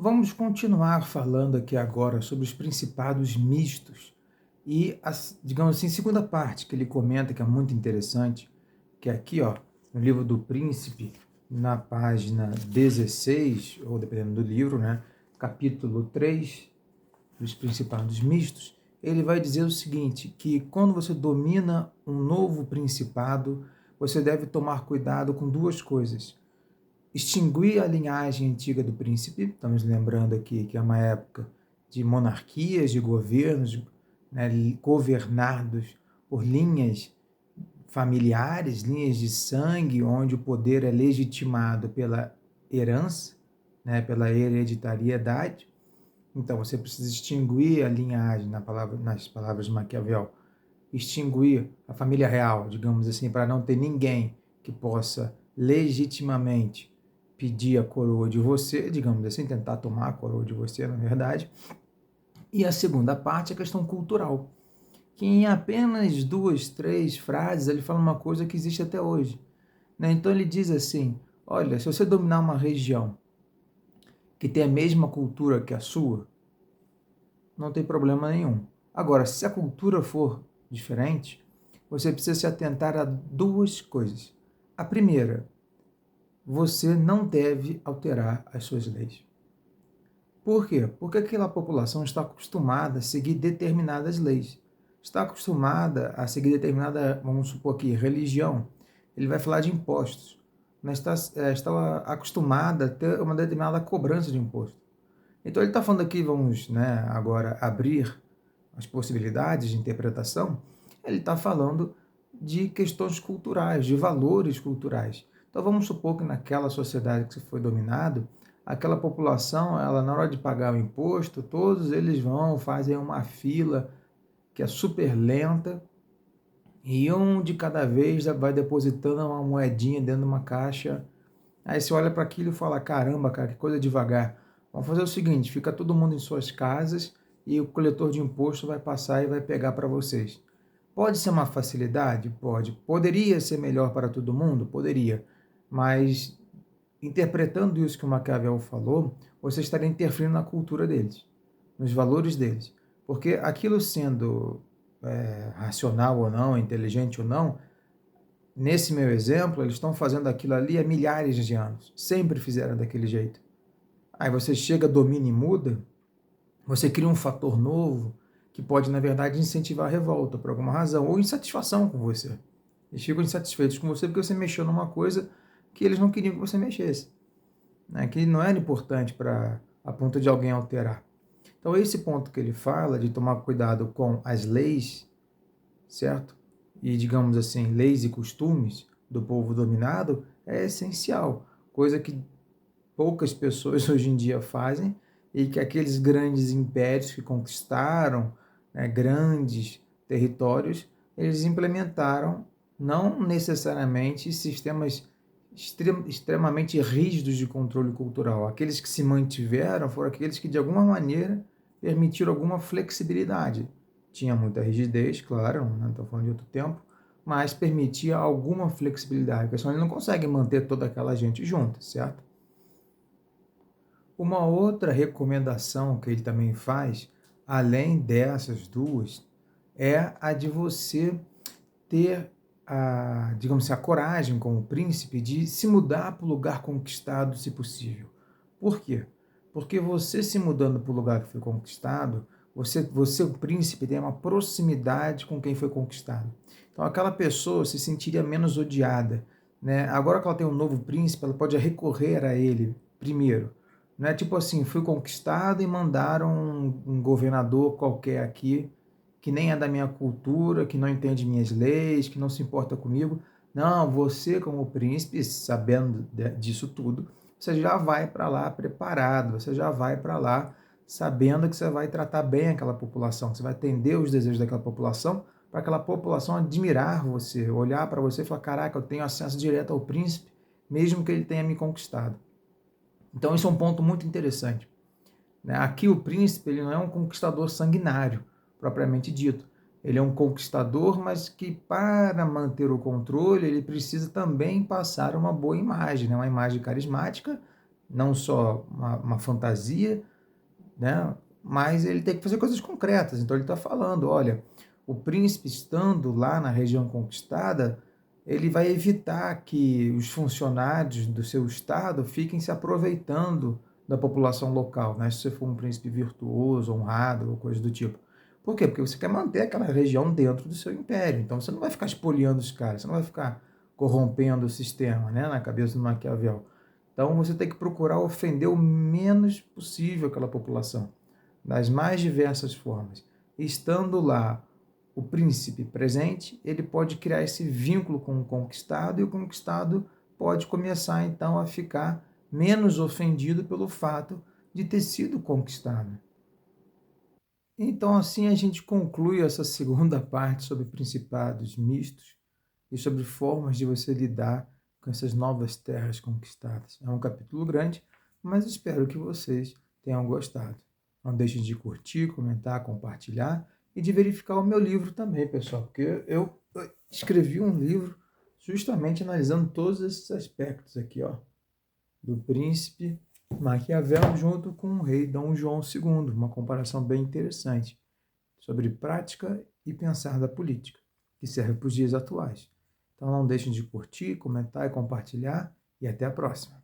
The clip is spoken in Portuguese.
Vamos continuar falando aqui agora sobre os principados mistos e, digamos assim, segunda parte que ele comenta que é muito interessante, que é aqui, ó, no livro do Príncipe, na página 16, ou dependendo do livro, né, capítulo 3 dos principados mistos, ele vai dizer o seguinte, que quando você domina um novo principado, você deve tomar cuidado com duas coisas: extinguir a linhagem antiga do príncipe. Estamos lembrando aqui que é uma época de monarquias, de governos, né, governados por linhas familiares, linhas de sangue, onde o poder é legitimado pela herança, né, pela hereditariedade. Então você precisa extinguir a linhagem, nas palavras de Maquiavel, extinguir a família real, digamos assim, para não ter ninguém que possa legitimamente pedir a coroa de você, digamos assim, tentar tomar a coroa de você, na verdade. E a segunda parte é a questão cultural, que em apenas duas, três frases ele fala uma coisa que existe até hoje, né? Então ele diz assim: olha, se você dominar uma região que tem a mesma cultura que a sua, não tem problema nenhum. Agora, se a cultura for diferente, você precisa se atentar a duas coisas. A primeira, você não deve alterar as suas leis. Por quê? Porque aquela população está acostumada a seguir determinadas leis. Está acostumada a seguir determinada, vamos supor aqui, religião. Ele vai falar de impostos. Mas está acostumada a ter uma determinada cobrança de imposto. Então ele está falando aqui, vamos, né, agora abrir as possibilidades de interpretação. Ele está falando de questões culturais, de valores culturais. Então vamos supor que naquela sociedade que foi dominado, aquela população, ela na hora de pagar o imposto, todos eles vão, fazem uma fila que é super lenta, e um de cada vez vai depositando uma moedinha dentro de uma caixa. Aí você olha para aquilo e fala: caramba, cara, que coisa devagar. Vamos fazer o seguinte: fica todo mundo em suas casas e o coletor de imposto vai passar e vai pegar para vocês. Pode ser uma facilidade? Pode. Poderia ser melhor para todo mundo? Poderia. Mas, interpretando isso que o Maquiavel falou, você estaria interferindo na cultura deles, nos valores deles. Porque aquilo sendo racional ou não, inteligente ou não, nesse meu exemplo, eles estão fazendo aquilo ali há milhares de anos. Sempre fizeram daquele jeito. Aí você chega, domina e muda, você cria um fator novo que pode, na verdade, incentivar a revolta por alguma razão, ou insatisfação com você. Eles ficam insatisfeitos com você porque você mexeu numa coisa que eles não queriam que você mexesse, né? Que não era importante para a ponto de alguém alterar. Então, esse ponto que ele fala de tomar cuidado com as leis, certo? E, digamos assim, leis e costumes do povo dominado é essencial, coisa que poucas pessoas hoje em dia fazem e que aqueles grandes impérios que conquistaram, né, grandes territórios, eles implementaram não necessariamente sistemas extremamente rígidos de controle cultural. Aqueles que se mantiveram foram aqueles que, de alguma maneira, permitiram alguma flexibilidade. Tinha muita rigidez, claro, não estou falando de outro tempo, mas permitia alguma flexibilidade, porque senão ele não consegue manter toda aquela gente junta, certo? Uma outra recomendação que ele também faz, além dessas duas, é a de você ter digamos assim, a coragem como príncipe de se mudar para o lugar conquistado, se possível. Por quê? Porque você se mudando para o lugar que foi conquistado, você, o príncipe, tem uma proximidade com quem foi conquistado. Então aquela pessoa se sentiria menos odiada, né? Agora que ela tem um novo príncipe, ela pode recorrer a ele primeiro. Não é tipo assim, fui conquistado e mandaram um governador qualquer aqui que nem é da minha cultura, que não entende minhas leis, que não se importa comigo. Não, você como príncipe, sabendo disso tudo, você já vai para lá preparado, você já vai para lá sabendo que você vai tratar bem aquela população, que você vai atender os desejos daquela população, para aquela população admirar você, olhar para você e falar: caraca, eu tenho acesso direto ao príncipe, mesmo que ele tenha me conquistado. Então isso é um ponto muito interessante, né? Aqui o príncipe, ele não é um conquistador sanguinário, propriamente dito. Ele é um conquistador, mas que para manter o controle, ele precisa também passar uma boa imagem, né? Uma imagem carismática, não só uma fantasia, né? Mas ele tem que fazer coisas concretas. Então ele está falando, olha, o príncipe estando lá na região conquistada, ele vai evitar que os funcionários do seu estado fiquem se aproveitando da população local, né? Se você for um príncipe virtuoso, honrado ou coisa do tipo. Por quê? Porque você quer manter aquela região dentro do seu império. Então você não vai ficar espoliando os caras, você não vai ficar corrompendo o sistema, né? Na cabeça do Maquiavel. Então você tem que procurar ofender o menos possível aquela população, das mais diversas formas. Estando lá o príncipe presente, ele pode criar esse vínculo com o conquistado e o conquistado pode começar então a ficar menos ofendido pelo fato de ter sido conquistado. Então, assim a gente conclui essa segunda parte sobre principados mistos e sobre formas de você lidar com essas novas terras conquistadas. É um capítulo grande, mas espero que vocês tenham gostado. Não deixem de curtir, comentar, compartilhar e de verificar o meu livro também, pessoal, porque eu escrevi um livro justamente analisando todos esses aspectos aqui, ó, do príncipe Maquiavel junto com o rei Dom João II, uma comparação bem interessante sobre prática e pensar da política, que serve para os dias atuais. Então não deixem de curtir, comentar e compartilhar e até a próxima.